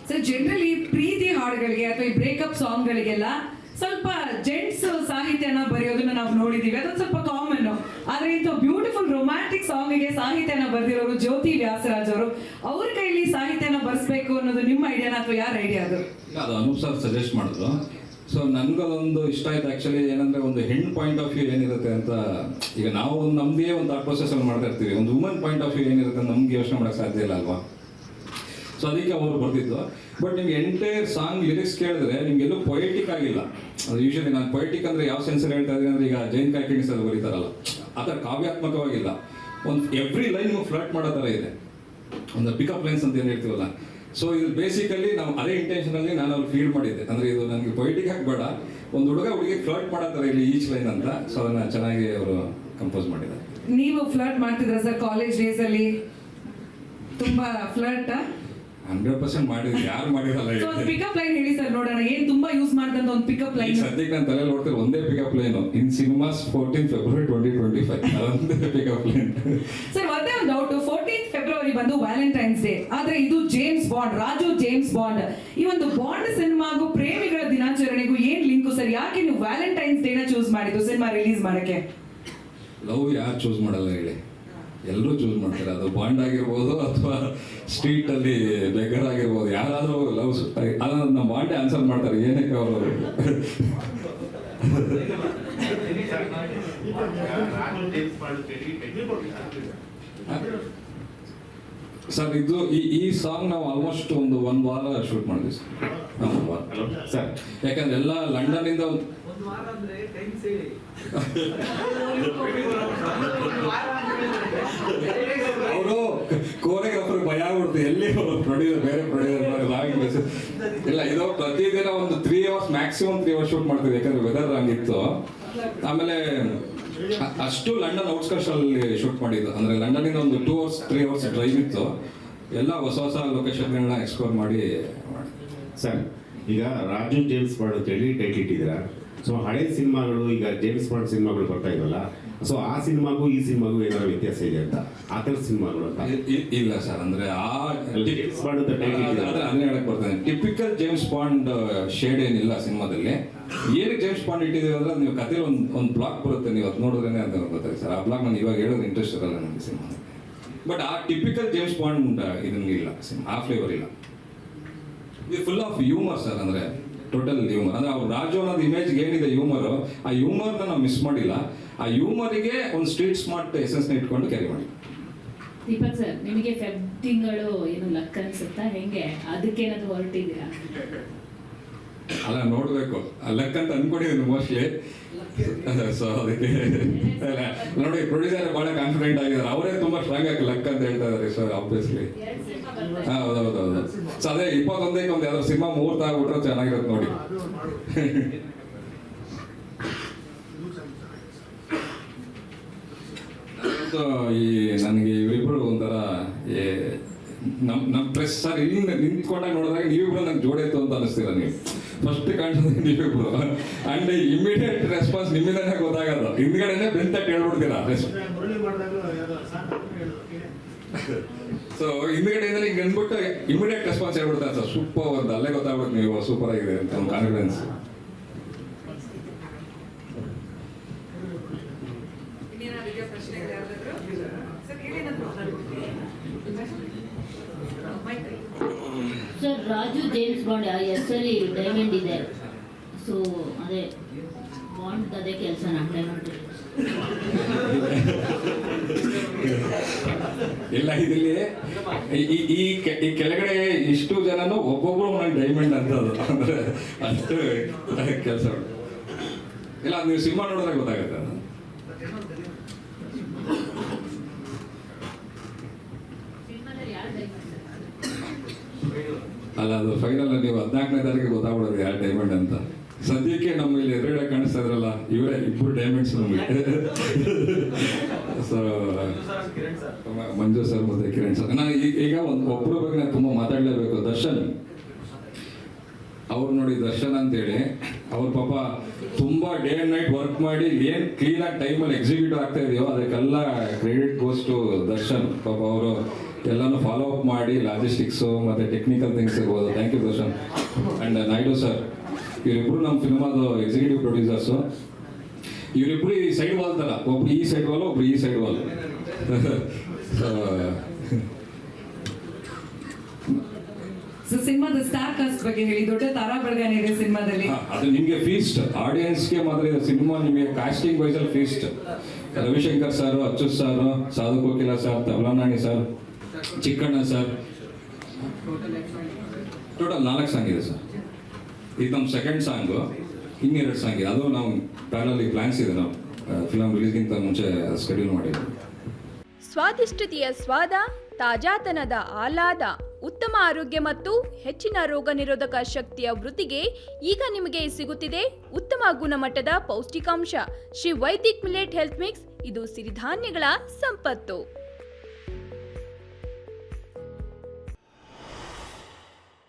Sir generally ಪ್ರೀತಿ ಹಾಡುಗಳಿಗೆ ಅಥವಾ ಈ ಬ್ರೇಕಪ್ ಸಾಂಗ್ಗಳಿಗೆಲ್ಲ ಸ್ವಲ್ಪ ಜೆಂಟ್ಸ್ ಸಾಹಿತ್ಯನ ಬರೆಯೋದನ್ನ ನಾವು ನೋಡಿದೀವಿ, ಅದೊಂದು ಸ್ವಲ್ಪ ಕಾಮನ್. ಆದ್ರೆ ಇಂಥ ಬ್ಯೂಟಿಫುಲ್ ರೊಮ್ಯಾಂಟಿಕ್ ಸಾಂಗ್ಗೆ ಸಾಹಿತ್ಯನ ಬರೆದಿರೋರು ಜ್ಯೋತಿ ವ್ಯಾಸರಾಜ್ ಅವರು. ಅವ್ರ ಕೈಲಿ ಸಾಹಿತ್ಯನ ಬರ್ಸ್ಬೇಕು ಅನ್ನೋದು ನಿಮ್ಮ ಐಡಿಯಾನ ಅಥವಾ ಯಾರ ಐಡಿಯಾ ಅದು? ಅದು ಅನೂಪ್ ಸರ್ ಸಜೆಸ್ಟ್ ಮಾಡಿದ್ರು. ಸೊ ನನ್ಗದೊಂದು ಇಷ್ಟ ಆಯ್ತು ಆಕ್ಚುಲಿ. ಏನಂದ್ರೆ ಒಂದು ಹೆಣ್ಣು ಪಾಯಿಂಟ್ ಆಫ್ ವ್ಯೂ ಏನಿರುತ್ತೆ ಅಂತ, ಈಗ ನಾವು ಒಂದು ನಮ್ದೇ ಒಂದು ಥಾಟ್ ಪ್ರೊಸೆಸ್ ಅಲ್ಲಿ ಮಾಡ್ತಾ ಇರ್ತೀವಿ, ಒಂದು ವುಮನ್ ಪಾಯಿಂಟ್ ಆಫ್ ವ್ಯೂ ಏನಿರುತ್ತೆ ನಮ್ಗೆ ಯೋಚನೆ ಮಾಡಕ್ ಸಾಧ್ಯ ಇಲ್ಲ ಅಲ್ವಾ. ಸೊ ಅದಕ್ಕೆ ಅವರು ಬರ್ತಿದ್ದು. ಬಟ್ ನಿಮ್ಗೆ ಎಂಟೈರ್ ಸಾಂಗ್ ಲಿರಿಕ್ಸ್ ಕೇಳಿದ್ರೆ ನಿಮ್ಗೆ ಎಲ್ಲೂ ಪೊಯೆಟಿಕ್ ಆಗಿಲ್ಲ. ಅದು ಯೂಶಲಿ ನಾನು ಪೊಯೆಟಿಕ್ ಅಂದ್ರೆ ಯಾವ ಸೆನ್ಸಲ್ಲಿ ಹೇಳ್ತಾ ಇದ್ದೀನಿ ಅಂದ್ರೆ, ಈಗ ಜೈನ್ ಕಾಯ್ಕಿಣಿಸ್ ಅದು ಬರೀತಾರಲ್ಲ, ಆ ಥರ ಕಾವ್ಯಾತ್ಮಕವಾಗಿಲ್ಲ. ಒಂದು ಎವ್ರಿ ಲೈನ್ ಫ್ಲರ್ಟ್ ಮಾಡೋ ಥರ ಇದೆ, ಒಂದು ಪಿಕಪ್ ಲೈನ್ಸ್ ಅಂತ ಏನು ಹೇಳ್ತೀವಲ್ಲ. ಸೊ ಇದು ಬೇಸಿಕಲಿ ನಾವು ಅದೇ ಇಂಟೆನ್ಷನಲ್ಲಿ ನಾನು ಅವ್ರು ಫೀಲ್ ಮಾಡಿದ್ದೆ. ಅಂದ್ರೆ ಇದು ನನಗೆ ಪೊಯಿಟಿಕ್ ಆಗಬೇಡ, ಒಂದು ಹುಡುಗಿ ಫ್ಲರ್ಟ್ ಮಾಡೋ ಥರ ಇಲ್ಲಿ ಈಚ್ ಲೈನ್ ಅಂತ. ಸೊ ಅದನ್ನ ಚೆನ್ನಾಗಿ ಅವರು ಕಂಪೋಸ್ ಮಾಡಿದ್ದಾರೆ. ನೀವು ಫ್ಲರ್ಟ್ ಮಾಡ್ತಿದ್ರ ಸರ್ ಕಾಲೇಜ್ ಡೇಸ್ ಅಲ್ಲಿ? ತುಂಬಾ ಫ್ಲರ್ಟ್ 100% ಮಾಡಿದ್ವಿ, ಯಾರು ಮಾಡಿರಲ್ಲ. ಪಿಕಪ್ ಲೈನ್ ಹೇಳಿ ಸರ್ ನೋಡೋಣ, ಏನ್ ತುಂಬಾ ಯೂಸ್ ಮಾಡ್ದಂತ ಒಂದು ಪಿಕಪ್ ಲೈನ್. ಸದ್ಯಕ್ಕೆ ನಾನು ತಲೆ ನೋಡ್ತಿರೋ ಒಂದೇ ಪಿಕಪ್ ಲೈನ್, ಇನ್ ಸಿನಿಮಾಸ್ 14 ಫೆಬ್ರವರಿ 2025, ಅದೊಂದೇ ಪಿಕಪ್ ಲೈನ್. ಸರ್ ಒಂದೇ ಒಂದು ಡೌಟ್, 14 ಫೆಬ್ರವರಿ ಬಂದು ವ್ಯಾಲೆಂಟೈನ್ಸ್ ಡೇ, ಆದ್ರೆ ಇದು James bond, Raju James bond. ಈ ಒಂದು ಬಾಂಡ್ ಸಿನಿಮಾಗೂ ಪ್ರೇಮಿಗಳ ದಿನಾಚರಣೆಗೂ ಏನ್ ಲಿಂಕು ಸರ್? ಯಾಕೆ ನೀವು ವ್ಯಾಲೆಂಟೈನ್ಸ್ ಡೇನ ಚೂಸ್ ಮಾಡಿದ್ದು ಸಿನಿಮಾ ರಿಲೀಸ್ ಮಾಡಕ್ಕೆ? ಲವ್ ಯಾರು ಚೂಸ್ ಮಾಡಲ್ಲ ಹೇಳಿ, ಎಲ್ಲರೂ ಚೂಸ್ ಮಾಡ್ತಾರೆ. ಅದು ಬಾಂಡ್ ಆಗಿರ್ಬೋದು ಅಥವಾ ಸ್ಟ್ರೀಟ್ ಅಲ್ಲಿ ಬೆಗರ್ ಆಗಿರ್ಬೋದು, ಯಾರಾದ್ರೂ ಲವ್ ಅದನ್ನ ನಮ್ಮ ಬಾಂಡೆ ಆನ್ಸರ್ ಮಾಡ್ತಾರೆ. ಏನಕ್ಕೆ ಅವರು ಸರ್ ಇದು ಈ ಸಾಂಗ್ ನಾವು ಆಲ್ಮೋಸ್ಟ್ ಒಂದು ವಾರ ಶೂಟ್ ಮಾಡಿದ್ವಿ ಸರ್. ಯಾಕಂದ್ರೆ ಎಲ್ಲ ಲಂಡನ್ ಇಂದ ಅವರು ಕೋರಿಯೋಗ್ರಾಫರ್ ಭಯ ಆಗ್ಬಿಡ್ತು, ಎಲ್ಲಿ ಪ್ರೊಡ್ಯೂಸರ್ ಬೇರೆ ಪ್ರೊಡ್ಯೂಸರ್ ಇಲ್ಲ. ಇದು ಪ್ರತಿದಿನ ಒಂದು 3 hours ಮ್ಯಾಕ್ಸಿಮಮ್ 3 hours ಶೂಟ್ ಮಾಡ್ತೀವಿ, ಯಾಕಂದ್ರೆ ವೆದರ್ ಹಂಗಿತ್ತು. ಆಮೇಲೆ ಅಷ್ಟು ಲಂಡನ್ ಔಟ್ಸ್ಕರ್ಟ್ಸ್ ಅಲ್ಲಿ ಶೂಟ್ ಮಾಡಿದ್ದು. ಅಂದ್ರೆ ಲಂಡನ್ ಇಂದ ಒಂದು 2 hours 3 hours ಡ್ರೈವ್ ಇತ್ತು. ಎಲ್ಲ ಹೊಸ ಲೊಕೇಶನ್ಗಳನ್ನ ಎಕ್ಸ್ಪ್ಲೋರ್ ಮಾಡಿ. ಸರ್ ಈಗ ರಾಜು ಜೇಮ್ಸ್ ಬಾಂಡ್ ಅಂತ ಹೇಳಿ ಟೈಟ್ಲ್ ಇಟ್ಟಿದ್ದೀರಾ. ಸೊ ಹಳೆ ಸಿನಿಮಾಗಳು, ಈಗ ಜೇಮ್ಸ್ ಬಾಂಡ್ ಸಿನಿಮಾಗಳು ಬರ್ತಾ ಇದ್ವಲ್ಲ, ಸೊ ಆ ಸಿನಿಮಾಗೂ ಈ ಸಿನಿಮಾಗೂ ಏನಾದ್ರು ವ್ಯತ್ಯಾಸ ಇದೆ ಅಂತ, ಆ ಥರ ಸಿನಿಮಾಗಳು ಅಂತ? ಇಲ್ಲ ಸರ್, ಅಂದ್ರೆ ಆ ಜೇಮ್ಸ್ ಬಾಂಡ್ ಅಂತ ಟೈಟ್ಲ್ ಅದನ್ನ ಹೇಳಕ್ ಬರ್ತೇನೆ. ಟಿಪಿಕಲ್ ಜೇಮ್ಸ್ ಬಾಂಡ್ ಶೇಡ್ ಏನಿಲ್ಲ ಸಿನಿಮಾದಲ್ಲಿ. ಏನಕ್ಕೆ ಜೇಮ್ಸ್ ಬಾಂಡ್ ಇಟ್ಟಿದ್ದೀವಿ ಅಂದ್ರೆ, ನೀವು ಕಥೆಲಿ ಒಂದು ಬ್ಲಾಕ್ ಬರುತ್ತೆ, ನೀವು ಅದು ನೋಡಿದ್ರೇನೆ ಅಂತ ಗೊತ್ತಾಗುತ್ತೆ ಸರ್. ಆ ಬ್ಲಾಕ್ ನಾನು ಇವಾಗ ಹೇಳೋದು ಇಂಟ್ರೆಸ್ಟ್ ಇರಲ್ಲ ನನಗೆ ಸಿನಿಮಾ. ಬಟ್ ಆ ಟಿಪಿಕಲ್ ಜೇಮ್ಸ್ ಬಾಂಡ್ ಇದನ್ನ ಇಲ್ಲ ಸಿನಿಮಾ, ಆ ಫ್ಲೇವರ್ ಇಲ್ಲ. ಇದು ಫುಲ್ ಆಫ್ ಹ್ಯೂಮರ್ ಸರ್, ಅಂದ್ರೆ ಟೋಟಲ್ ಹ್ಯೂಮರ್. ಅಂದ್ರೆ ಅವ್ರು ರಾಜು ಅನ್ನೋದು ಇಮೇಜ್ಗೆ ಏನಿದೆ ಹ್ಯೂಮರ್, ಆ ಹ್ಯೂಮರ್ನ ನಾವು ಮಿಸ್ ಮಾಡಿಲ್ಲ. ಆ ಹ್ಯೂಮರಿಗೆ ಒಂದು ಸ್ಟ್ರೀಟ್ ಸ್ಮಾರ್ಟ್ ಎಸೆನ್ಸ್ನ ಇಟ್ಕೊಂಡು ಕ್ಯಾರಿ ಮಾಡಿ. ದೀಪಕ್ ಸರ್, ನಿಮಗೆ ಫೆಬ್ ತಿಂಗಳು ಏನು ಲಕ್ ಅನ್ಸುತ್ತಾ ಹೆಂಗೆ? ಅದಕ್ಕೇನಾದ್ರು ಹೊರಟಿದ್ದೀರಾ? ಅಲ್ಲ ನೋಡ್ಬೇಕು, ಲಕ್ ಅಂತ ಅನ್ಕೊಂಡಿದ್ದೀನಿ ಮೋಸ್ಟ್ಲಿ. ಸೊ ಅದಕ್ಕೆ ನೋಡಿ, ಪ್ರೊಡ್ಯೂಸರ್ ಬಹಳ ಕಾನ್ಫಿಡೆಂಟ್ ಆಗಿದ್ದಾರೆ, ಅವರೇ ತುಂಬಾ ಸ್ಟ್ರಾಂಗ್ ಆಗಿ ಲಕ್ ಅಂತ ಹೇಳ್ತಾ ಇದಾರೆ. ಸೊ ಆಬ್ವಿಯಸ್ಲಿ ಹೌದೌದು. ಸೊ ಅದೇ 21ಕ್ಕೆ ಒಂದು ಯಾವ್ದಾದ್ರು ಸಿನಿಮಾ ಮುಹೂರ್ತ ಆಗ್ಬಿಟ್ರೆ ಚೆನ್ನಾಗಿರುತ್ತೆ ನೋಡಿ. ಈ ನನಗೆ ಇವರಿಬ್ರು ಒಂಥರ ನಮ್ಮ ಪ್ರೆಸ್ ಸರ್ ಇಲ್ಲಿ ನಿಂತ್ಕೊಂಡಾಗ ನೋಡಿದಾಗ ನೀವಿಬ್ರು ನಂಗೆ ಜೋಡಾಯ್ತು ಅಂತ ಅನಿಸ್ತೀರ. ನೀವು ಫಸ್ಟ್ ಕಾಣಿಸೋದು ನೀವಿಬ್ರು, ಅಂಡ್ ಇಮಿಡಿಯೇಟ್ ರೆಸ್ಪಾನ್ಸ್ ನಿಮ್ಮಿಂದನೇ ಗೊತ್ತಾಗೋದು. ಹಿಂದ್ಗಡೆನೆ ಬೆಂತ ಹೇಳ್ಬಿಡ್ತೀರಾ. ಸೊ ಹಿಂದ್ಗಡೆಯಿಂದ ಹಿಂಗೆ ಅಂದ್ಬಿಟ್ಟು ಇಮಿಡಿಯೇಟ್ ರೆಸ್ಪಾನ್ಸ್ ಹೇಳ್ಬಿಡ್ತಾರೆ ಸರ್, ಸೂಪರ್ ಅಂತ. ಅಲ್ಲೇ ಗೊತ್ತಾಗ್ಬಿಡುತ್ತೆ ನೀವು ಸೂಪರ್ ಆಗಿದೆ ಅಂತ ಒಂದು confidence. Sir Raju James bond ಹೆಸರಲ್ಲಿ ಡೈಮಂಡ್ ಇದೆ, ಸೊ ಅದೇ ಬಾಂಡ್ ಅದೇ ಕೆಲಸ ಡೈಮಂಡ್ ಇಲ್ಲ. ಇದಿಲ್ಲಿ ಈ ಕೆಳಗಡೆ ಇಷ್ಟು ಜನನು ಒಬ್ಬೊಬ್ರು ಒಂದೊಂದು ಡೈಮಂಡ್ ಅಂತದ್ದು, ಅಂದ್ರೆ ಅಷ್ಟು ಕೆಲಸ ಇಲ್ಲ. ನೀವು ಸಿನಿಮಾ ನೋಡಿದ್ರೆ ಗೊತ್ತಾಗುತ್ತೆ. ಅಲ್ಲ, ಅದು ಫೈನಲ್ ನೀವು 14ನೇ ತಾರೀಕಿಗೆ ಗೊತ್ತಾಗ್ಬಿಡೋದು ಯಾರು ಡೈಮಂಡ್ ಅಂತ. ಸದ್ಯಕ್ಕೆ ನಮ್ಮಲ್ಲಿ ಎದುರುಗಡೆ ಕಾಣಿಸ್ತಾ ಇದ್ರಲ್ಲ, ಇವರೇ ಇಬ್ಬರು ಡೈಮಂಡ್ಸ್ ನಮಗೆ. ಸೊ ಮಂಜು ಸರ್ ಮತ್ತೆ ಕಿರಣ್ ಸರ್. ನಾನು ಈಗ ಒಬ್ಬರ ಬಗ್ಗೆ ನಾನು ತುಂಬ ಮಾತಾಡಲೇಬೇಕು. ದರ್ಶನ್ ಅವ್ರು ನೋಡಿ, ದರ್ಶನ್ ಅಂತೇಳಿ ಅವ್ರ ಪಾಪ ತುಂಬಾ ಡೇ ಅಂಡ್ ನೈಟ್ ವರ್ಕ್ ಮಾಡಿ ಏನ್ ಕ್ಲೀನ್ ಆಗಿ ಟೈಮಲ್ಲಿ ಎಕ್ಸಿಕ್ಯೂಟ್ ಆಗ್ತಾ ಇದೆಯೋ ಅದಕ್ಕೆಲ್ಲ ಕ್ರೆಡಿಟ್ ಗೋಸ್ ಟು ದರ್ಶನ್. ಪಾಪ ಅವರು ಎಲ್ಲನೂ ಫಾಲೋ ಅಪ್ ಮಾಡಿ ಲಾಜಿಸ್ಟಿಕ್ಸು ಮತ್ತು ಟೆಕ್ನಿಕಲ್ ಥಿಂಗ್ಸ್ ಇರ್ಬೋದು. Thank you Darshan and Naidu sir. ಇವರಿಬ್ಬರು ನಮ್ಮ ಸಿನಿಮಾದು ಎಕ್ಸಿಕ್ಯೂಟಿವ್ ಪ್ರೊಡ್ಯೂಸರ್ಸು. ಇವರಿಬ್ಬರು ಈ ಸೈಡ್ ವಾಲ್ ಥರ, ಒಬ್ರು ಈ ಸೈಡ್ ವಾಲ್, ಒಬ್ರು ಈ ಸೈಡ್ ವಾಲ್. ಸೊ ಸಿನಿಮಾದ ಸ್ಟಾರ್ ಕಾಸ್ಟ್ ಬಗ್ಗೆ ಹೇಳಿ. ದೊಡ್ಡ ತಾರಾ ಬಳಗನೇ ಇದೆ ಸಿನಿಮಾದಲ್ಲಿ. ಅದು ನಿಮಗೆ ಫೀಸ್ಟ್, ಆಡಿಯನ್ಸ್ಗೆ ಮಾತ್ರ ಇದು ಸಿನಿಮಾ. ನಿಮಗೆ ಕಾಸ್ಟಿಂಗ್ ವೈಸಲ್ಲಿ feast. Ravishankar sir, Achyuth sir, Sadhu Kokila sir, Tabla Nani sir, Chikkanna sir, total 4 song ಇದೆ ಸರ್. ಇದು ನಮ್ಮ ಸೆಕೆಂಡ್ ಸಾಂಗು, ಇನ್ನೆರಡು ಸಾಂಗ್ ಇದೆ. ಅದು ನಾವು ಪ್ಯಾರಲಿ ಪ್ಲಾನ್ಸ್ ಇದೆ, ನಾವು ಫಿಲಮ್ ರಿಲೀಸ್ಗಿಂತ ಮುಂಚೆ ಸ್ಕೆಡ್ಯೂಲ್ ಮಾಡಿದ್ವಿ. ಸ್ವಾದಿಷ್ಟತೆಯ ಸ್ವಾದ, ತಾಜಾತನದ ಆಹ್ಲಾದ, ಉತ್ತಮ ಆರೋಗ್ಯ ಮತ್ತು ಹೆಚ್ಚಿನ ರೋಗ ನಿರೋಧಕ ಶಕ್ತಿಯ ವೃದ್ಧಿಗೆ ಈಗ ನಿಮಗೆ ಸಿಗುತ್ತಿದೆ ಉತ್ತಮ ಗುಣಮಟ್ಟದ ಪೌಷ್ಟಿಕಾಂಶ Shri Vaidik millet health mix. ಇದು ಸಿರಿಧಾನ್ಯಗಳ ಸಂಪತ್ತು.